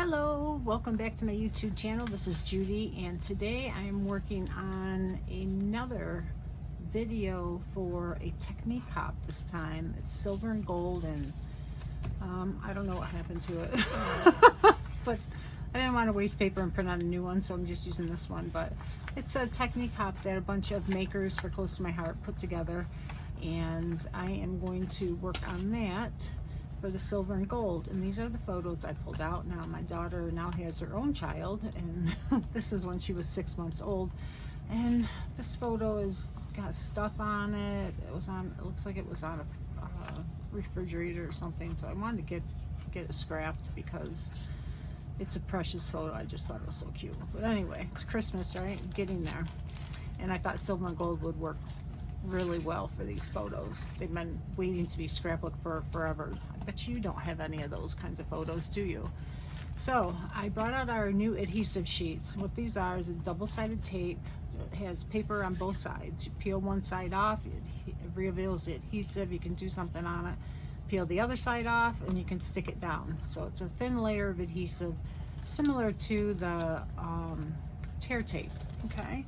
Hello, welcome back to my YouTube channel. This is Judy, and today I am working on another video for a technique hop. This time it's silver and gold, and I don't know what happened to it but I didn't want to waste paper and print out a new one, so I'm just using this one. But it's a technique hop that a bunch of makers for Close to My Heart put together, and I am going to work on that for the silver and gold. And these are the photos I pulled out. Now my daughter now has her own child, and this is when she was 6 months old, and this photo is got stuff on it. It looks like it was on a refrigerator or something, so I wanted to get it scrapped because it's a precious photo. I just thought it was so cute. But anyway, it's Christmas, right? Getting there, and I thought silver and gold would work really well for these photos. They've been waiting to be scrapbook for forever. I bet you don't have any of those kinds of photos, do you? So I brought out our new adhesive sheets. What these are is a double-sided tape. It has paper on both sides. You peel one side off, it reveals the adhesive. You can do something on it. Peel the other side off, and you can stick it down. So it's a thin layer of adhesive, similar to the tear tape. Okay.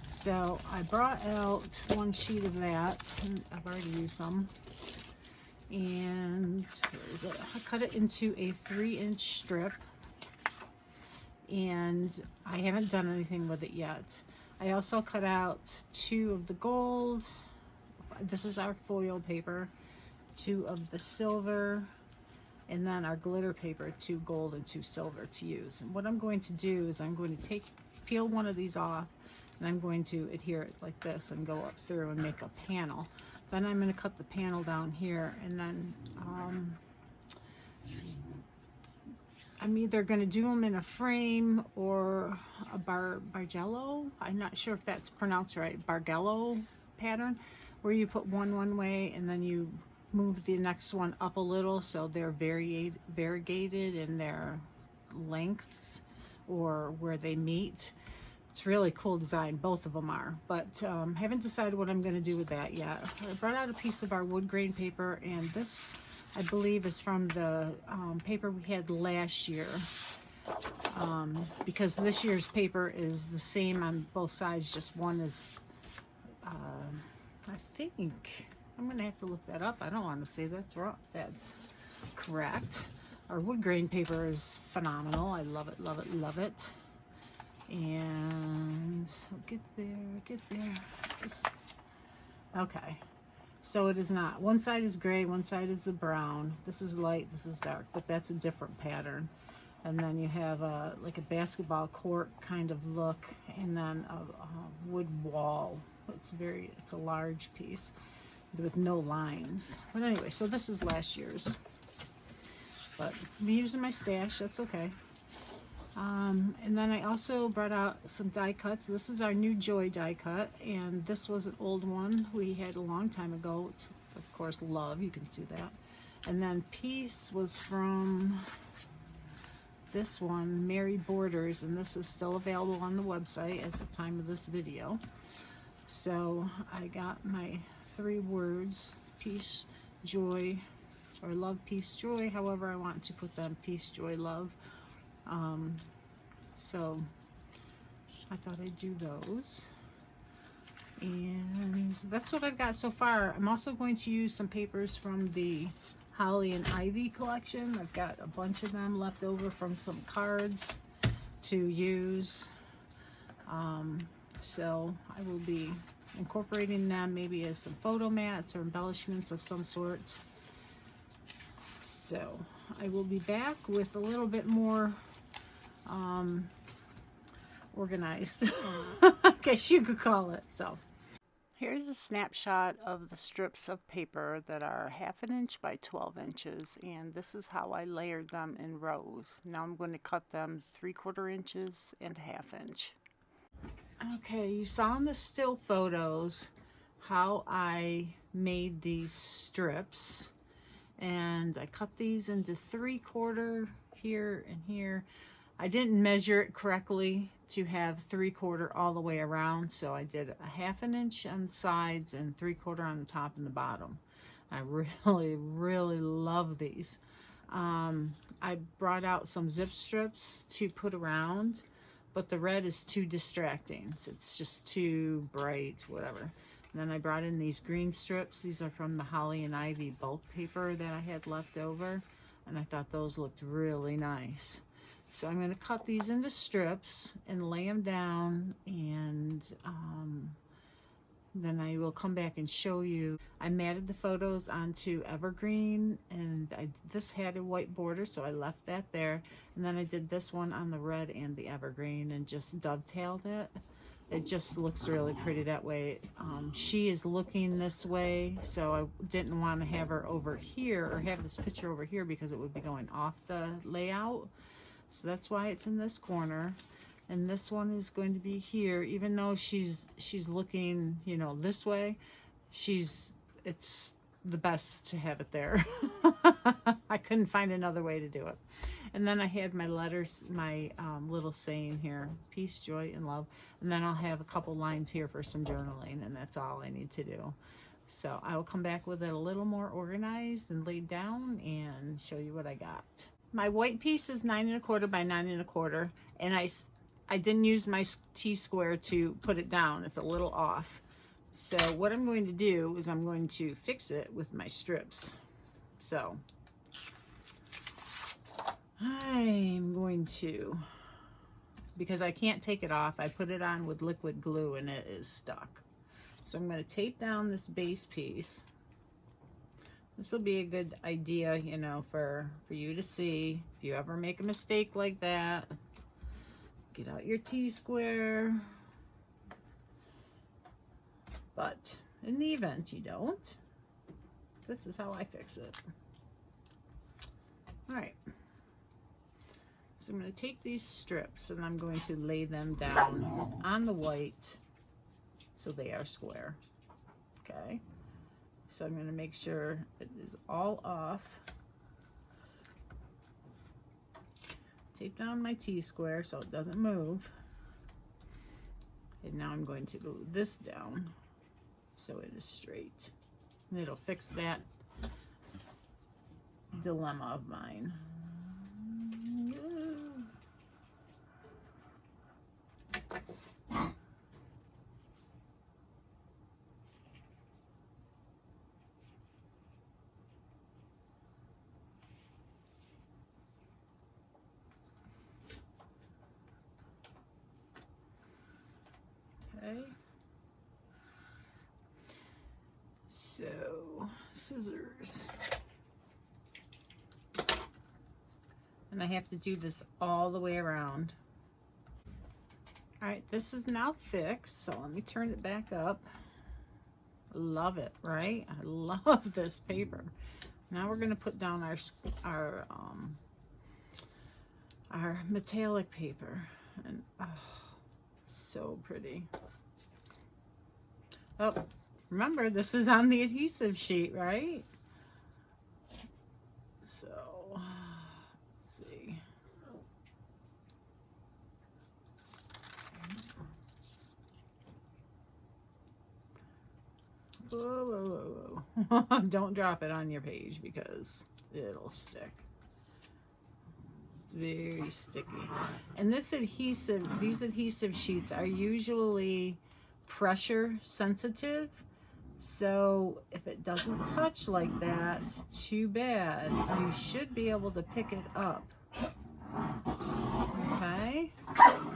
So I brought out one sheet of that, and I've already used some, and where is it? I cut it into a 3-inch strip, and I haven't done anything with it yet. I also cut out 2 of the gold. This is our foil paper, 2 of the silver, and then our glitter paper, 2 gold and 2 silver to use. And what I'm going to do is I'm going to peel one of these off, and I'm going to adhere it like this and go up through and make a panel. Then I'm going to cut the panel down here, and then I'm either going to do them in a frame or a bargello. I'm not sure if that's pronounced right. Bargello pattern, where you put one way and then you move the next one up a little, so they're variegated in their lengths or where they meet. It's really cool design, both of them are, but haven't decided what I'm going to do with that yet. I brought out a piece of our wood grain paper, and this I believe is from the paper we had last year, because this year's paper is the same on both sides, just one is I think I'm gonna have to look that up. I don't want to say that's wrong. That's correct. Our wood grain paper is phenomenal. I love it, love it, love it. And we'll get there. Okay, so it is not. One side is gray, one side is the brown. This is light, this is dark, but that's a different pattern. And then you have like a basketball court kind of look, and then a wood wall. It's a large piece with no lines. But anyway, so this is last year's. But I'm using my stash, that's okay. And then I also brought out some die cuts. This is our new Joy die cut, and this was an old one we had a long time ago. It's, of course, Love, you can see that. And then Peace was from this one, Mary Borders, and this is still available on the website as the time of this video. So I got my 3 words, peace, joy, or love, peace, joy, however I want to put them, peace, joy, love. So I thought I'd do those, and that's what I've got so far. I'm also going to use some papers from the Holly and Ivy collection. I've got a bunch of them left over from some cards to use, so I will be incorporating them maybe as some photo mats or embellishments of some sort. So I will be back with a little bit more organized, I guess you could call it. So here's a snapshot of the strips of paper that are 1/2 inch by 12 inches, and this is how I layered them in rows. Now I'm going to cut them 3/4 inches and 1/2 inch. Okay, you saw in the still photos how I made these strips, and I cut these into 3/4 here and here. I didn't measure it correctly to have 3/4 all the way around, so I did a 1/2 inch on the sides and 3/4 on the top and the bottom. I really love these. I brought out some zip strips to put around, but the red is too distracting. So it's just too bright, whatever. And then I brought in these green strips. These are from the Holly and Ivy bulk paper that I had left over, and I thought those looked really nice. So I'm going to cut these into strips and lay them down, and then I will come back and show you. I matted the photos onto evergreen, and this had a white border, so I left that there. And then I did this one on the red and the evergreen and just dovetailed it. It just looks really pretty that way. She is looking this way, so I didn't want to have her over here or have this picture over here because it would be going off the layout. So that's why it's in this corner. And this one is going to be here, even though she's looking, you know, this way. It's the best to have it there. I couldn't find another way to do it. And then I had my letters, my little saying here, peace, joy, and love. And then I'll have a couple lines here for some journaling, and that's all I need to do. So I will come back with it a little more organized and laid down and show you what I got. My white piece is 9 1/4 by 9 1/4, and I didn't use my T-square to put it down. It's a little off. So what I'm going to do is I'm going to fix it with my strips. So I'm going to, because I can't take it off, I put it on with liquid glue and it is stuck. So I'm going to tape down this base piece. This will be a good idea, you know, for you to see. If you ever make a mistake like that, get out your T-square. But in the event you don't, this is how I fix it. All right. So I'm going to take these strips and I'm going to lay them down on the white so they are square. Okay. So I'm going to make sure it is all off. Tape down my T-square so it doesn't move. And now I'm going to glue this down so it is straight. And it'll fix that dilemma of mine. Okay. So, scissors. And I have to do this all the way around. All right, this is now fixed, so let me turn it back up. Love it, right? I love this paper. Now we're gonna put down our metallic paper, and oh, it's so pretty. Oh, remember this is on the adhesive sheet, right? So let's see. Whoa, whoa, whoa, whoa. Don't drop it on your page because it'll stick. It's very sticky. And this adhesive, these adhesive sheets are usually pressure sensitive. So if it doesn't touch like that, too bad. You should be able to pick it up. Okay?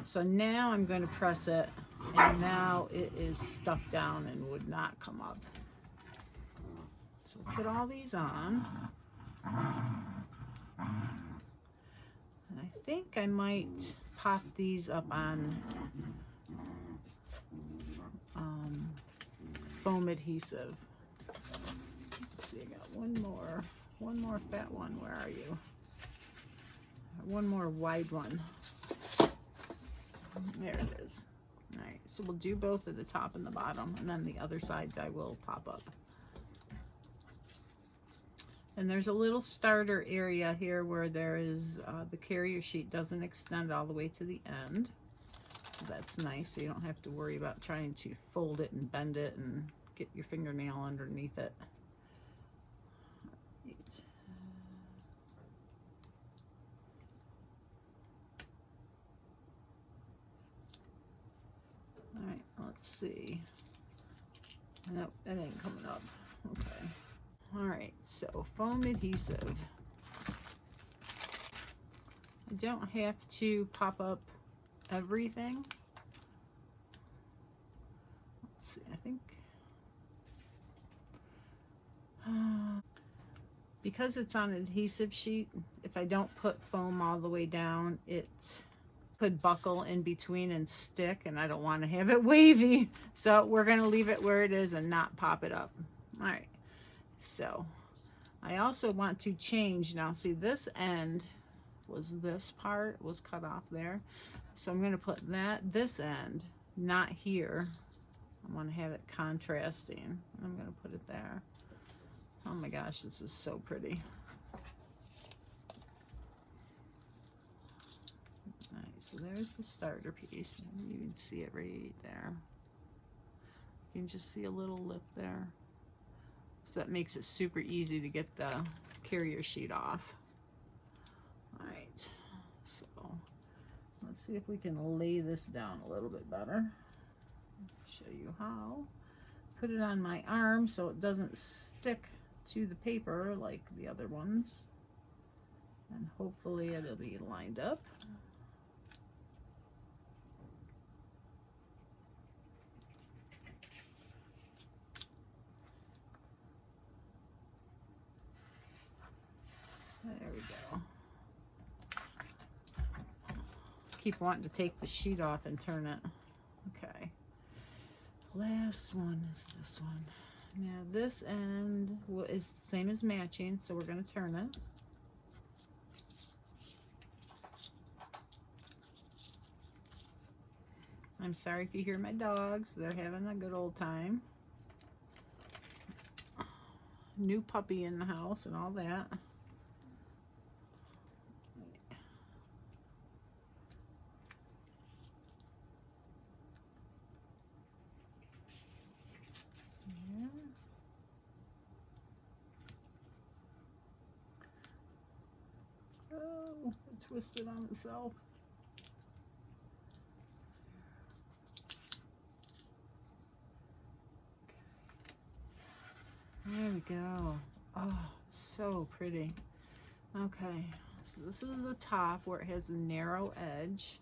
So now I'm going to press it, and now it is stuck down and would not come up. So we'll put all these on. And I think I might pop these up on foam adhesive. Let's see, I got one more fat one. Where are you? One more wide one. There it is. All right, so we'll do both at the top and the bottom, and then the other sides I will pop up. And there's a little starter area here where there is the carrier sheet doesn't extend all the way to the end. So that's nice, so you don't have to worry about trying to fold it and bend it and get your fingernail underneath it. Right. let's see. Nope, that ain't coming up. Okay. All right, so foam adhesive. I don't have to pop up everything. Let's see, I think because it's on an adhesive sheet, if I don't put foam all the way down, it could buckle in between and stick, and I don't want to have it wavy. So we're going to leave it where it is and not pop it up. All right, so I also want to change now. See, this end was, this part was cut off there, so I'm going to put this end not here. I want to have it contrasting. I'm going to put it there. Oh my gosh, this is so pretty. All right, so there's the starter piece. You can see it right there. You can just see a little lip there. So that makes it super easy to get the carrier sheet off. All right, so let's see if we can lay this down a little bit better. Show you how. Put it on my arm so it doesn't stick to the paper like the other ones, and hopefully it'll be lined up. There we go. Keep wanting to take the sheet off and turn it. Okay, last one is this one. Now this end is the same as matching, so we're going to turn it. I'm sorry if you hear my dogs. They're having a good old time. New puppy in the house and all that. Oh, it twisted on itself. There we go. Oh, it's so pretty. Okay, so this is the top where it has a narrow edge.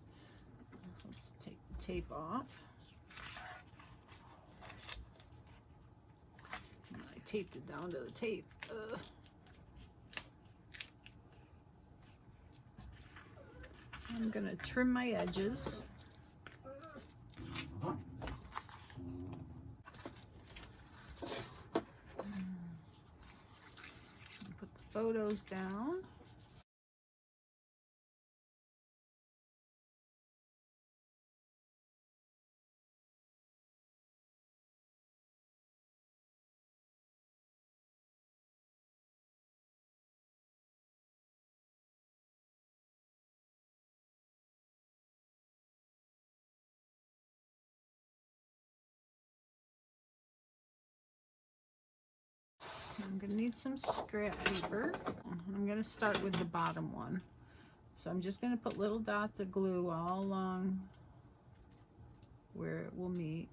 So let's take the tape off. And I taped it down to the tape. Ugh. I'm gonna trim my edges. Put the photos down. I'm gonna need some scrap paper. I'm gonna start with the bottom one. So I'm just gonna put little dots of glue all along where it will meet.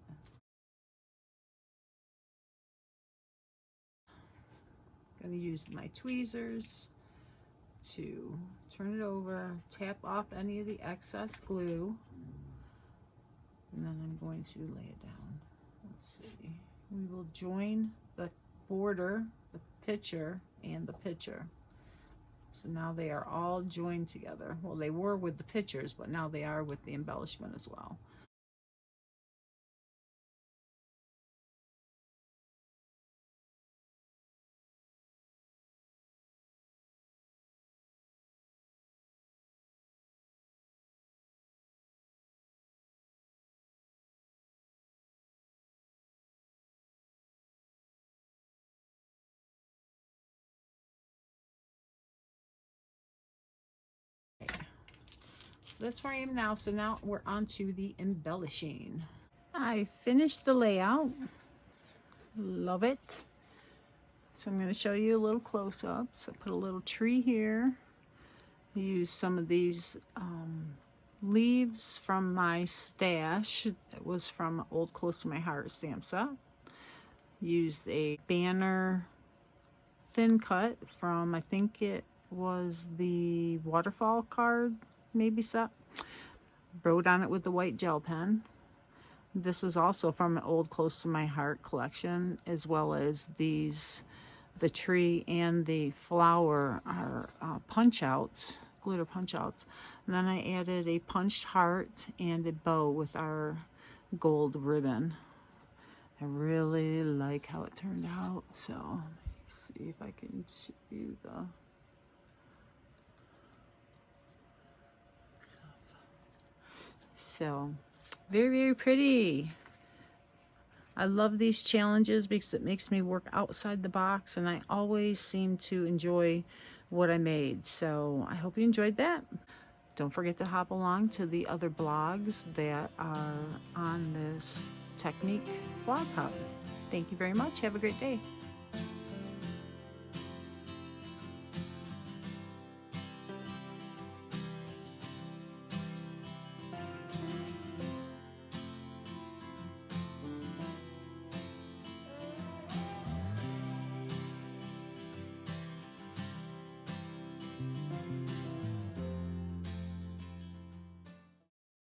I'm gonna use my tweezers to turn it over, tap off any of the excess glue, and then I'm going to lay it down. Let's see. We will join the border, the picture, and the picture. So now they are all joined together. Well, they were with the pictures, but now they are with the embellishment as well. So that's where I am now. So now we're on to the embellishing. I finished the layout. Love it. So I'm going to show you a little close-up. So put a little tree here. Use some of these leaves from my stash. It was from Old Close to My Heart stamp set. Used a banner thin cut from, I think it was the waterfall card maybe set. Wrote on it with the white gel pen. This is also from an Old Close to My Heart collection, as well as these, the tree and the flower are punch outs, glitter punch outs. And then I added a punched heart and a bow with our gold ribbon. I really like how it turned out, so let me see if I can show you the so very, very pretty. I love these challenges because it makes me work outside the box, and I always seem to enjoy what I made. So I hope you enjoyed that. Don't forget to hop along to the other blogs that are on this Technique blog hub. Thank you very much. Have a great day.